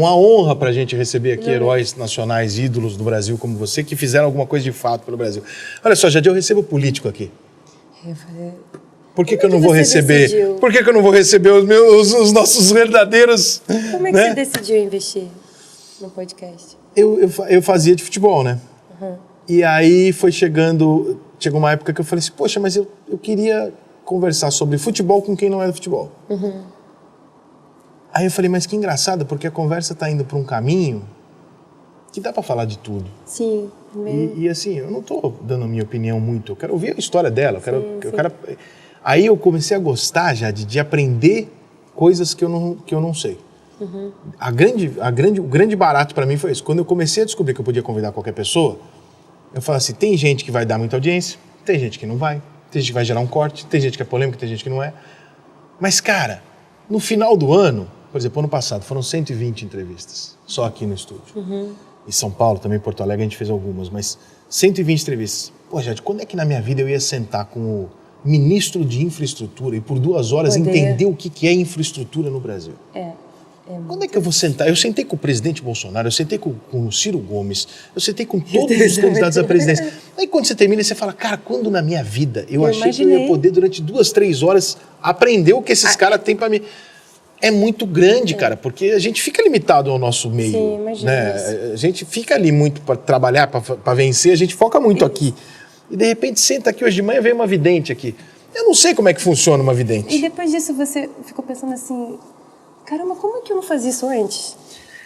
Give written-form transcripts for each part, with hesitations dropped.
uma honra pra gente receber aqui heróis nacionais, ídolos do Brasil como você, que fizeram alguma coisa de fato pelo Brasil. Olha só, Jade, eu recebo político aqui. Eu falei... Por que eu não vou receber? Decidiu? Por que eu não vou receber os nossos verdadeiros... Como é que você decidiu investir no podcast? Eu fazia de futebol, né? E aí chegou uma época que eu falei assim, poxa, mas eu queria conversar sobre futebol com quem não é do futebol. Aí eu falei, mas que engraçado, porque a conversa tá indo para um caminho que dá para falar de tudo. Sim. E assim, eu não tô dando a minha opinião muito, eu quero ouvir a história dela, eu quero... Aí eu comecei a gostar já de aprender coisas que eu não sei. O grande barato para mim foi isso. Quando eu comecei a descobrir que eu podia convidar qualquer pessoa, eu falo assim, tem gente que vai dar muita audiência, tem gente que não vai, tem gente que vai gerar um corte, tem gente que é polêmica, tem gente que não é. Mas, cara, no final do ano, por exemplo, ano passado, foram 120 entrevistas, só aqui no estúdio. Em São Paulo, também em Porto Alegre, a gente fez algumas, mas 120 entrevistas. Pô, Jade, quando é que na minha vida eu ia sentar com o ministro de infraestrutura e por 2 horas entender o que é infraestrutura no Brasil? Quando é que eu vou sentar? Eu sentei com o presidente Bolsonaro, eu sentei com o Ciro Gomes, eu sentei com todos os candidatos à presidência. Aí quando você termina, você fala, cara, quando na minha vida eu achei que eu ia poder durante 2, 3 horas aprender o que esses caras têm pra mim. É muito grande, cara, porque a gente fica limitado ao nosso meio. Sim, imagina né? A gente fica ali muito para trabalhar, para vencer, a gente foca muito aqui. E de repente senta aqui, hoje de manhã veio uma vidente aqui. Eu não sei como é que funciona uma vidente. E depois disso você ficou pensando assim, caramba, como é que eu não fazia isso antes?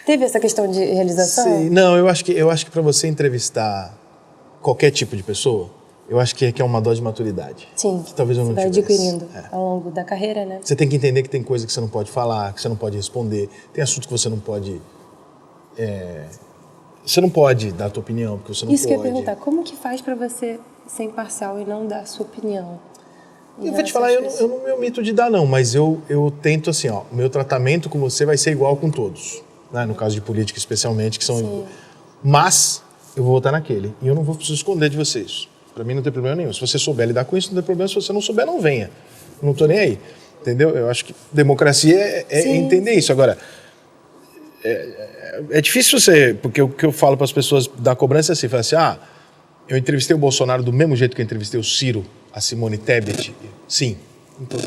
Teve essa questão de realização? Sim, não, eu acho que para você entrevistar qualquer tipo de pessoa, eu acho que é uma dose de maturidade. Sim, que talvez eu não vai tivesse. adquirindo ao longo da carreira, né? Você tem que entender que tem coisa que você não pode falar, que você não pode responder, tem assuntos que você não pode... Você não pode dar a tua opinião, porque você não pode. Isso que eu ia perguntar, como que faz pra você ser imparcial e não dar a sua opinião? Eu vou te falar, eu não me omito de dar não, mas eu tento assim, ó, o meu tratamento com você vai ser igual com todos, né? No caso de política especialmente, que são... Sim. Mas eu vou votar naquele, e eu não vou precisar esconder de vocês. Pra mim não tem problema nenhum. Se você souber lidar com isso, não tem problema. Se você não souber, não venha. Não tô nem aí. Entendeu? Eu acho que democracia é entender isso. Agora, é difícil você... Porque o que eu falo para as pessoas da cobrança é assim, fala assim, eu entrevistei o Bolsonaro do mesmo jeito que eu entrevistei o Ciro, a Simone Tebet. Sim. Então,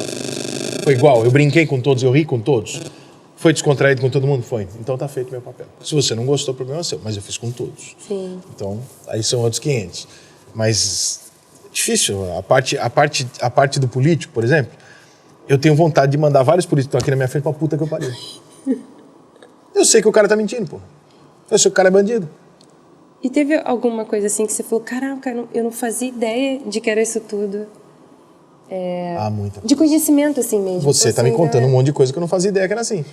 foi igual. Eu brinquei com todos, eu ri com todos. Foi descontraído com todo mundo? Foi. Então tá feito meu papel. Se você não gostou, o problema é seu. Mas eu fiz com todos. Sim. Então, aí são outros 500. Mas é difícil. A parte do político, por exemplo, eu tenho vontade de mandar vários políticos que estão aqui na minha frente pra puta que eu pariu. Eu sei que o cara tá mentindo, pô. Eu sei que o cara é bandido. E teve alguma coisa assim que você falou, caraca, eu não fazia ideia de que era isso tudo? Muita coisa. De conhecimento, assim mesmo. Você tá me contando um monte de coisa que eu não fazia ideia que era assim.